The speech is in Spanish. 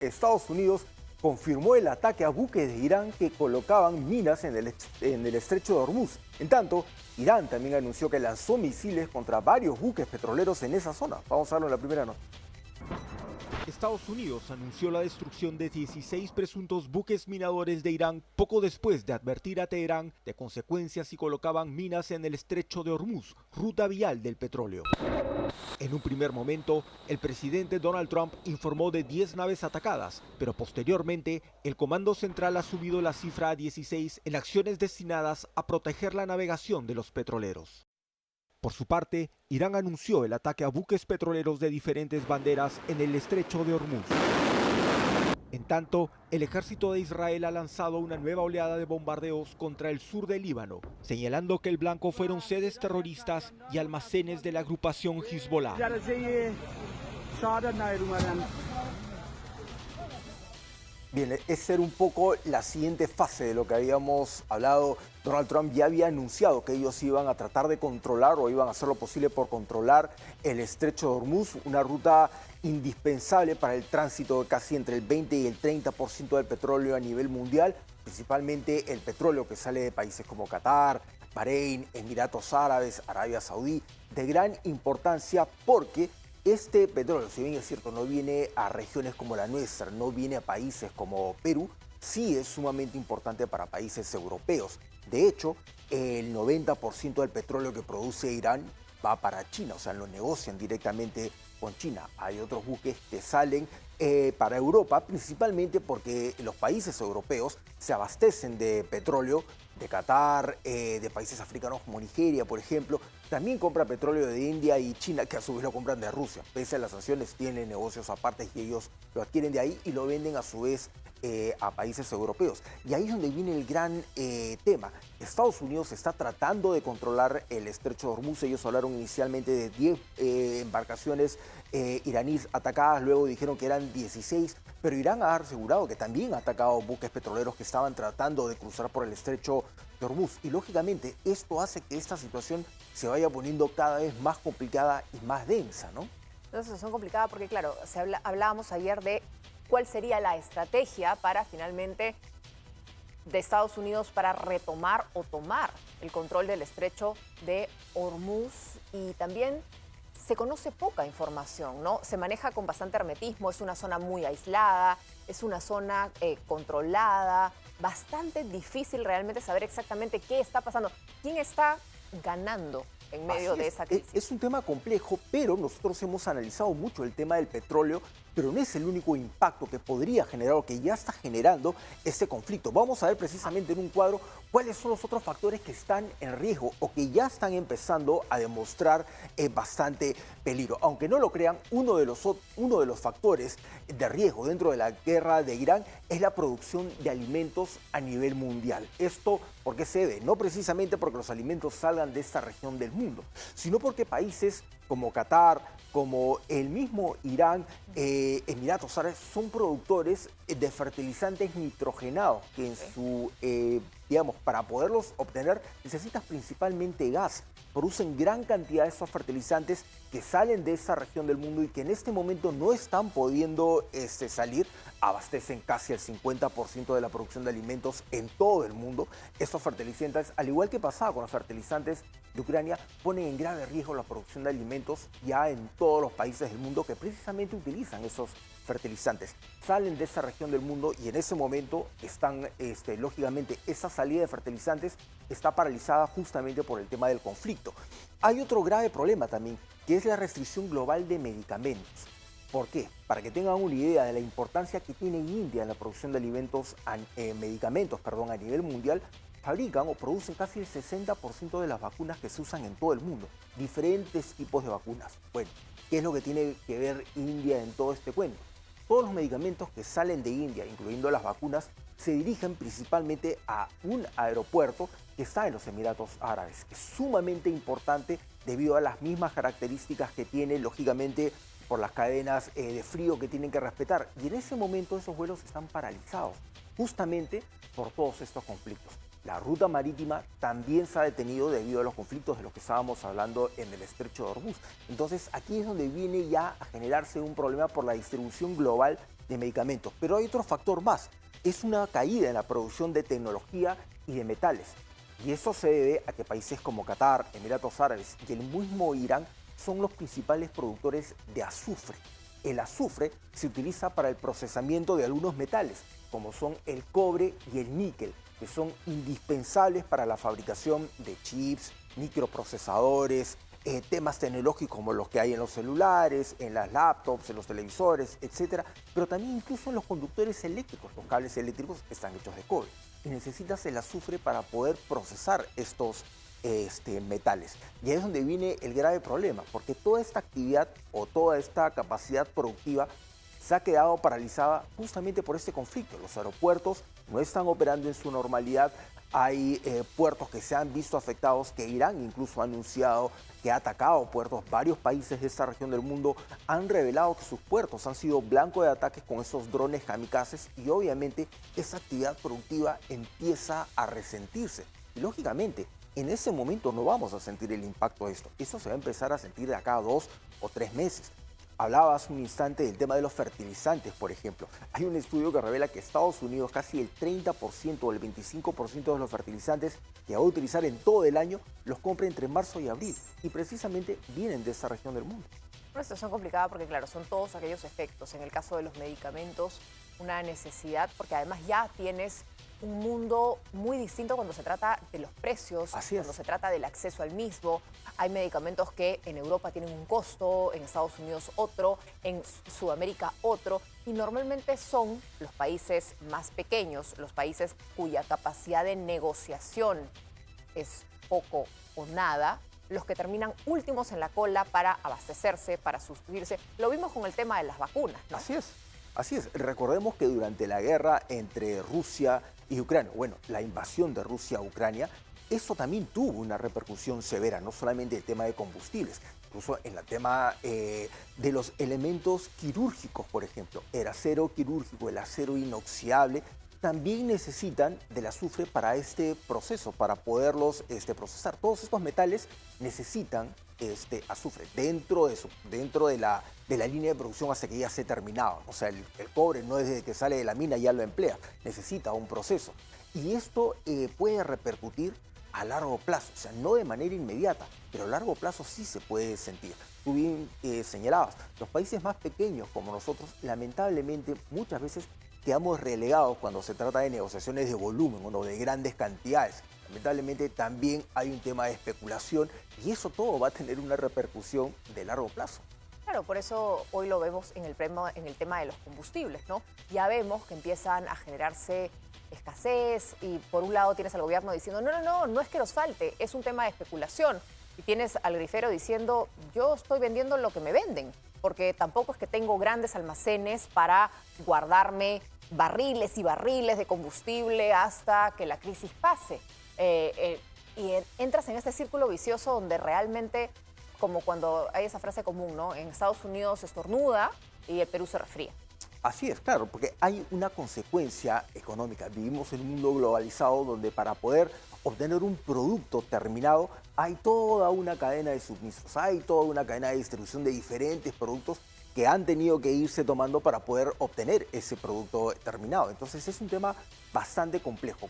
Estados Unidos confirmó el ataque a buques de Irán que colocaban minas en el estrecho de Hormuz. En tanto, Irán también anunció que lanzó misiles contra varios buques petroleros en esa zona. Vamos a verlo en la primera nota. Estados Unidos anunció la destrucción de 16 presuntos buques minadores de Irán poco después de advertir a Teherán de consecuencias si colocaban minas en el estrecho de Hormuz, ruta vial del petróleo. En un primer momento, el presidente Donald Trump informó de 10 naves atacadas, pero posteriormente el Comando Central ha subido la cifra a 16 en acciones destinadas a proteger la navegación de los petroleros. Por su parte, Irán anunció el ataque a buques petroleros de diferentes banderas en el estrecho de Hormuz. En tanto, el ejército de Israel ha lanzado una nueva oleada de bombardeos contra el sur del Líbano, señalando que el blanco fueron sedes terroristas y almacenes de la agrupación Hezbollah. Bien, esa era un poco la siguiente fase de lo que habíamos hablado. Donald Trump ya había anunciado que ellos iban a tratar de controlar o iban a hacer lo posible por controlar el estrecho de Hormuz, una ruta indispensable para el tránsito de casi entre el 20 y el 30% del petróleo a nivel mundial, principalmente el petróleo que sale de países como Qatar, Bahrein, Emiratos Árabes, Arabia Saudí, de gran importancia porque este petróleo, si bien es cierto, no viene a regiones como la nuestra, no viene a países como Perú, sí es sumamente importante para países europeos. De hecho, el 90% del petróleo que produce Irán va para China, o sea, lo negocian directamente con China. Hay otros buques que salen para Europa, principalmente porque los países europeos se abastecen de petróleo de Qatar, de países africanos como Nigeria, por ejemplo. También compra petróleo de India y China, que a su vez lo compran de Rusia. Pese a las sanciones, tienen negocios aparte y ellos lo adquieren de ahí y lo venden a su vez a países europeos. Y ahí es donde viene el gran tema. Estados Unidos está tratando de controlar el estrecho de Hormuz. Ellos hablaron inicialmente de 10 embarcaciones iraníes atacadas, luego dijeron que eran 16, pero Irán ha asegurado que también ha atacado buques petroleros que estaban tratando de cruzar por el estrecho de Hormuz. Y lógicamente esto hace que esta situación se vaya poniendo cada vez más complicada y más densa, ¿no? Una situación complicada porque, claro, hablábamos ayer de cuál sería la estrategia para finalmente de Estados Unidos para retomar o tomar el control del estrecho de Hormuz, y también se conoce poca información, ¿no? Se maneja con bastante hermetismo, es una zona muy aislada, es una zona controlada, bastante difícil realmente saber exactamente qué está pasando, quién está ganando en medio de esa crisis. Es un tema complejo, pero nosotros hemos analizado mucho el tema del petróleo, pero no es el único impacto que podría generar o que ya está generando este conflicto. Vamos a ver precisamente en un cuadro cuáles son los otros factores que están en riesgo o que ya están empezando a demostrar bastante peligro. Aunque no lo crean, uno de los factores de riesgo dentro de la guerra de Irán es la producción de alimentos a nivel mundial. Esto, ¿por qué se debe? No precisamente porque los alimentos salgan de esta región del mundo, sino porque países como Qatar, como el mismo Irán, Emiratos Árabes, son productores de fertilizantes nitrogenados que en su, digamos, para poderlos obtener necesitas principalmente gas. Producen gran cantidad de estos fertilizantes que salen de esa región del mundo y que en este momento no están pudiendo salir. Abastecen casi el 50% de la producción de alimentos en todo el mundo. Estos fertilizantes, al igual que pasaba con los fertilizantes de Ucrania, ponen en grave riesgo la producción de alimentos ya en todos los países del mundo que precisamente utilizan esos fertilizantes. Salen de esa región del mundo y en ese momento están, lógicamente, esa salida de fertilizantes está paralizada justamente por el tema del conflicto. Hay otro grave problema también, que es la restricción global de medicamentos. ¿Por qué? Para que tengan una idea de la importancia que tiene India en la producción de medicamentos a nivel mundial, fabrican o producen casi el 60% de las vacunas que se usan en todo el mundo. Diferentes tipos de vacunas. Bueno, ¿qué es lo que tiene que ver India en todo este cuento? Todos los medicamentos que salen de India, incluyendo las vacunas, se dirigen principalmente a un aeropuerto que está en los Emiratos Árabes, que es sumamente importante debido a las mismas características que tiene, lógicamente, por las cadenas de frío que tienen que respetar. Y en ese momento esos vuelos están paralizados, justamente por todos estos conflictos. La ruta marítima también se ha detenido debido a los conflictos de los que estábamos hablando en el estrecho de Hormuz. Entonces aquí es donde viene ya a generarse un problema por la distribución global de medicamentos. Pero hay otro factor más, es una caída en la producción de tecnología y de metales. Y eso se debe a que países como Qatar, Emiratos Árabes y el mismo Irán son los principales productores de azufre. El azufre se utiliza para el procesamiento de algunos metales, como son el cobre y el níquel, que son indispensables para la fabricación de chips, microprocesadores, temas tecnológicos como los que hay en los celulares, en las laptops, en los televisores, etcétera, pero también incluso en los conductores eléctricos. Los cables eléctricos están hechos de cobre y necesitas el azufre para poder procesar estos metales. Y ahí es donde viene el grave problema, porque toda esta actividad o toda esta capacidad productiva se ha quedado paralizada justamente por este conflicto. Los aeropuertos no están operando en su normalidad. Hay puertos que se han visto afectados, que Irán incluso ha anunciado que ha atacado puertos. Varios países de esta región del mundo han revelado que sus puertos han sido blanco de ataques con esos drones kamikazes y obviamente esa actividad productiva empieza a resentirse. Y lógicamente, en ese momento no vamos a sentir el impacto de esto. Eso se va a empezar a sentir de acá a 2 o 3 meses. Hablaba hace un instante del tema de los fertilizantes, por ejemplo. Hay un estudio que revela que Estados Unidos casi el 30% o el 25% de los fertilizantes que va a utilizar en todo el año los compra entre marzo y abril. Y precisamente vienen de esa región del mundo. Una situación complicada porque, claro, son todos aquellos efectos. En el caso de los medicamentos, una necesidad, porque además ya tienes un mundo muy distinto cuando se trata de los precios, cuando se trata del acceso al mismo. Hay medicamentos que en Europa tienen un costo, en Estados Unidos otro, en Sudamérica otro, y normalmente son los países más pequeños, los países cuya capacidad de negociación es poco o nada, los que terminan últimos en la cola para abastecerse, para sustituirse. Lo vimos con el tema de las vacunas, ¿no? Así es. Así es, recordemos que durante la guerra entre Rusia y Ucrania, bueno, la invasión de Rusia a Ucrania, eso también tuvo una repercusión severa, no solamente el tema de combustibles, incluso en el tema de los elementos quirúrgicos, por ejemplo, el acero quirúrgico, el acero inoxidable, también necesitan del azufre para este proceso, para poderlos procesar. Todos estos metales necesitan azufre dentro de la línea de producción hasta que ya se terminaba. O sea, el cobre no es desde que sale de la mina ya lo emplea, necesita un proceso. Y esto puede repercutir a largo plazo, o sea, no de manera inmediata, pero a largo plazo sí se puede sentir. Tú bien señalabas, los países más pequeños como nosotros, lamentablemente muchas veces quedamos relegados cuando se trata de negociaciones de volumen o de grandes cantidades. Lamentablemente también hay un tema de especulación y eso todo va a tener una repercusión de largo plazo. Claro, por eso hoy lo vemos en el tema de los combustibles, ¿no? Ya vemos que empiezan a generarse escasez y por un lado tienes al gobierno diciendo no es que nos falte, es un tema de especulación. Y tienes al grifero diciendo yo estoy vendiendo lo que me venden, porque tampoco es que tengo grandes almacenes para guardarme barriles y barriles de combustible hasta que la crisis pase. Y entras en este círculo vicioso donde realmente, como cuando hay esa frase común, ¿no? En Estados Unidos estornuda y el Perú se resfría. Así es, claro, porque hay una consecuencia económica. Vivimos en un mundo globalizado donde para poder obtener un producto terminado hay toda una cadena de suministros, hay toda una cadena de distribución de diferentes productos que han tenido que irse tomando para poder obtener ese producto terminado. Entonces es un tema bastante complejo.